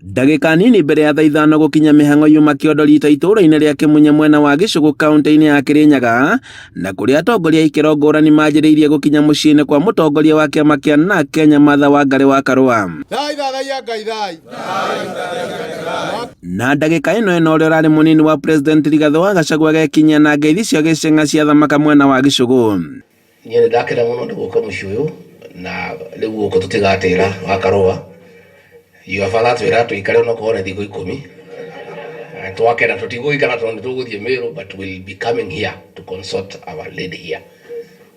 Ndagika nini mbere ya thaa ithano gukinya mihango yuma Kiondorita itũũra-inĩ rĩa Kĩmunya mwena wa Gĩcũgũ kaunti-inĩ ya Kĩrĩnyaga, na kũrĩa atongoria ikĩro ngũrani manjĩrĩirie gũkinya mũciĩ-inĩ kwa mũtongoria wa kĩama kĩa NARC Kenya Martha Wangari wa Karũa. Na ndagika ĩno ũrĩa ũrarĩ mũnini wa President Rigathĩ wa Gachagua agekinyia na ngeithi cia gĩceng'a cia thamaka mwena wa Gĩcũgũ. Niĩ ndakena mũno nĩ gũka mũciĩ ũyũ na rĩu gũkũ tũtigatĩra wa Karũa. Father twira tuikare no kuona thikũ 10 twakena tutigũikara tondũ tũgũthiĩ Meru, but will be coming here to consult our lady here.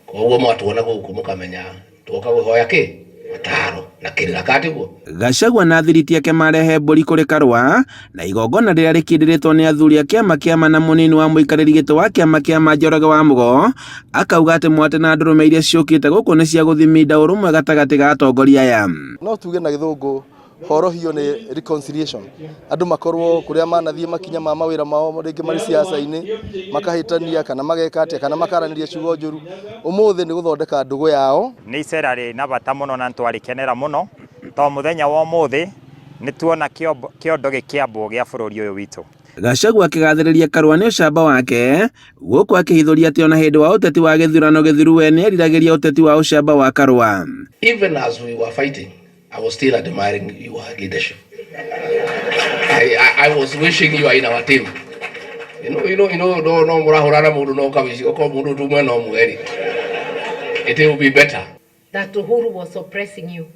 Koguo mwatuona gũkũ mũkamenya twoka gũhoya kĩ mataro na kĩrĩra katiguo. Gachagua na thiriti yake marehe mbũri kũrĩ Karũa na igongona rĩrĩa rĩkindĩrĩtwo nĩ athuri a kĩama kĩa na mũnini wa mũikarĩri gĩtĩ wa kĩama kĩa Njoroge wa Mũgo, akauga atĩ mwate na ndũrũme iria ciũkĩte gũkũ nĩ cia gũthimida ũrũmwe gatagatĩ ga atongoria aya. No tuge na gĩthũngũ horohio nĩ reconciliation. Andũ makorwo kũrĩa manathiĩ makinya ma mawĩra mao rĩngĩ marĩ siasa-inĩ makahĩtania kana mageka atĩa kana makaranĩria ciugo njũru. Ũmũthĩ nĩ gũthondeka ndũgũ yao. Nĩ icera rĩna bata mũno na twarikenera mũno to mũthenya wa ũmũthĩ nĩ tuona kĩondo gĩkĩambwo gĩa bũrũri ũyũ witũ. Gachagua akĩgathĩrĩria Karũa nĩ ũcamba wake gũkũ akĩhithũria atĩ ona hĩndĩ wa ũteti wa gĩthurano gĩthiru we nĩ eriragĩria ũteti wa ũcamba wa Karũa. Even as we were fighting, I was still admiring your leadership. I was wishing you are in our team. No murahurana mundu no kabishi oko mundu tumwe no mweri. It will be better. That Uhuru was oppressing you.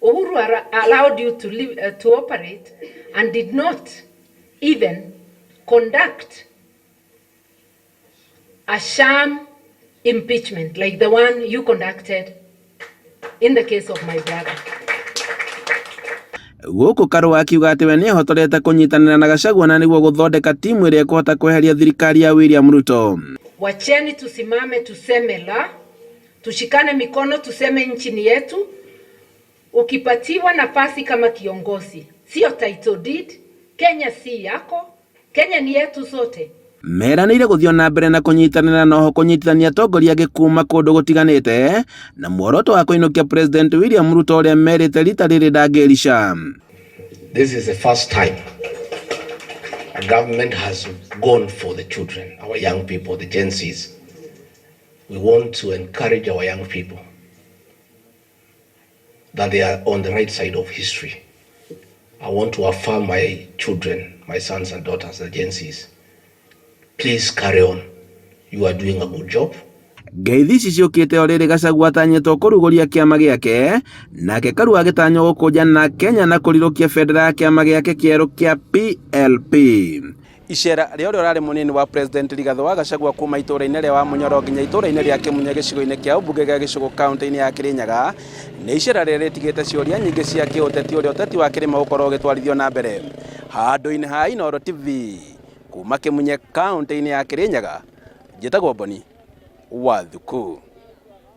Uhuru allowed you to live, to operate and did not even conduct a sham impeachment like the one you conducted in the case of my brother. Gũkũ Karũa akiuga atĩ we nĩ ehotorete kũnyitanĩra na Gachagua na nĩguo gũthondeka timu ĩrĩa ĩkũhota kweheria thirikari ya William Ruto. Wacheni tusimame tuseme la, tushikane mikono tuseme nchi ni yetu. Ukipatiwa nafasi kama kiongozi, sio title deed, Kenya si yako, Kenya ni yetu sote. Meranĩire gũthiĩ na mbere na kũnyitanĩra na oho kũnyitithania atongoria angĩ kuma kũndũ gũtiganĩte na muoroto wa kũinũkia President William Ruto ũrĩa merĩte rita rĩrĩ ndangĩrica. This is the first time a government has gone for the children, our young people, the Gen Zs. We want to encourage our young people that they are on the right side of history. I want to affirm my children, my sons and daughters, the Gen Zs. Please carry on. You are doing a good job. Ngeithi ici ciũkĩte o rĩrĩ Gachagua atanyĩtwo kũrugũria kĩama gĩake, nake Karũa agĩtanywo gũkũnja na Kenya na kũrirũkia bendera ya kĩama gĩake kĩerũ kĩa PLP. Icera rĩo rĩarĩ mũnini wa President Rigathĩ wa Gachagua kuma itũũra-inĩ rĩa Wamunyoro nginya itũũra-inĩ rĩa Kĩmunya gĩcigo-inĩ kĩa ũmbunge gĩa Gĩcũgũ kaunti-inĩ ya Kĩrĩnyaga, nĩ icera rĩrĩa rĩtigĩte ciũria nyingĩ cia kĩũteti ũrĩa ũteti wa kĩrĩma ũkorwo ũgĩtwarithio na mbere. Handũ-inĩ ha Inooro TV kuma Kĩmunya kaunti-inĩ ya Kĩrĩnyaga, njĩtagwo Boni Wathuku.